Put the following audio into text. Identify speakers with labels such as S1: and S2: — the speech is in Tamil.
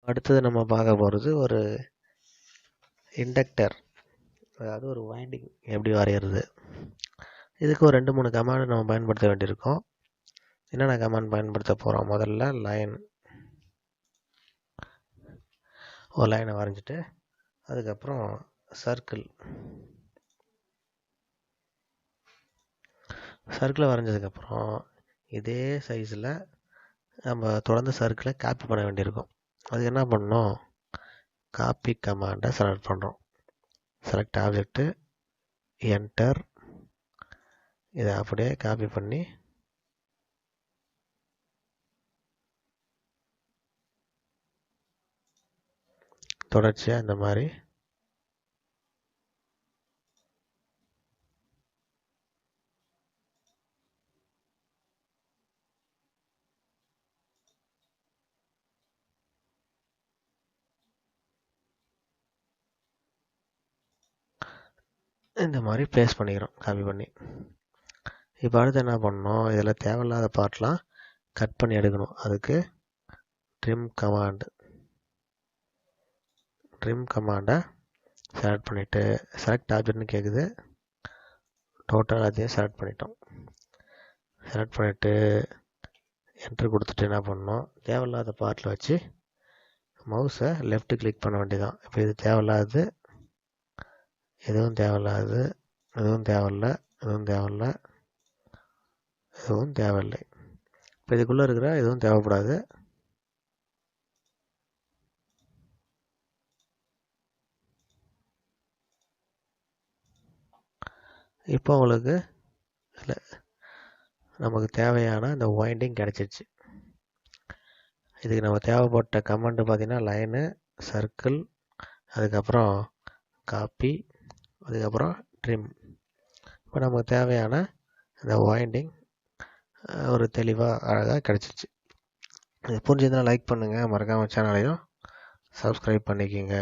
S1: அடுத்தது நம்ம பார்க்க போகிறது ஒரு இண்டக்டர், அதாவது ஒரு வைண்டிங் எப்படி வரைகிறது. இதுக்கு ஒரு 2-3 கமாண்ட் நம்ம பயன்படுத்த வேண்டியிருக்கும். என்னென்ன கமாண்ட் பயன்படுத்த போகிறோம்? முதல்ல ஒரு லைனை வரைஞ்சிட்டு அதுக்கப்புறம் சர்க்கிளை வரைஞ்சதுக்கப்புறம் இதே சைஸில் நம்ம தொடர்ந்து சர்க்கிளை காப்பி பண்ண வேண்டியிருக்கும். அதுக்கு என்ன பண்ணணும்? காப்பி கமாண்டை செலக்ட் பண்ணுறோம். Select object, enter. இதை அப்படியே காப்பி பண்ணி தொடர்ச்சியாக இந்த மாதிரி பேஸ்ட் பண்ணிக்கிறோம், காப்பி பண்ணி. இப்போ அடுத்து என்ன பண்ணணும்? இதில் தேவையில்லாத பார்ட்லாம் கட் பண்ணி எடுக்கணும். அதுக்கு ட்ரிம் கமாண்டை செலக்ட் பண்ணிவிட்டு செலக்ட் ஆப்ஜெக்ட்னு கேட்குது, டோட்டல் அதையும் செலக்ட் பண்ணிட்டோம். செலக்ட் பண்ணிவிட்டு என்ட்ரு கொடுத்துட்டு என்ன பண்ணணும்? தேவையில்லாத பார்ட்டில் வச்சு மவுஸை லெஃப்ட் கிளிக் பண்ண வேண்டியதான். இப்போ இது தேவையில்லாது, எதுவும் தேவையில்லாது, எதுவும் தேவையில்லை, எதுவும் தேவையில்லை, எதுவும் தேவையில்லை. இப்போ இதுக்குள்ளே இருக்கிற எதுவும் தேவைப்படாது. இப்போ உங்களுக்கு நமக்கு தேவையான இந்த வைண்டிங் கிடச்சிருச்சு. இதுக்கு நம்ம தேவைப்பட்ட கமாண்டு பார்த்திங்கன்னா லைனு, சர்க்கிள், அதுக்கப்புறம் காப்பி, அதுக்கப்புறம் ட்ரிம். இப்போ நமக்கு தேவையான இந்த வைண்டிங் ஒரு தெளிவாக அழகாக கிடச்சிருச்சு. இது புரிஞ்சதுன்னா லைக் பண்ணுங்கள், மறக்காமல் சேனலையும் சப்ஸ்கிரைப் பண்ணிக்கோங்க.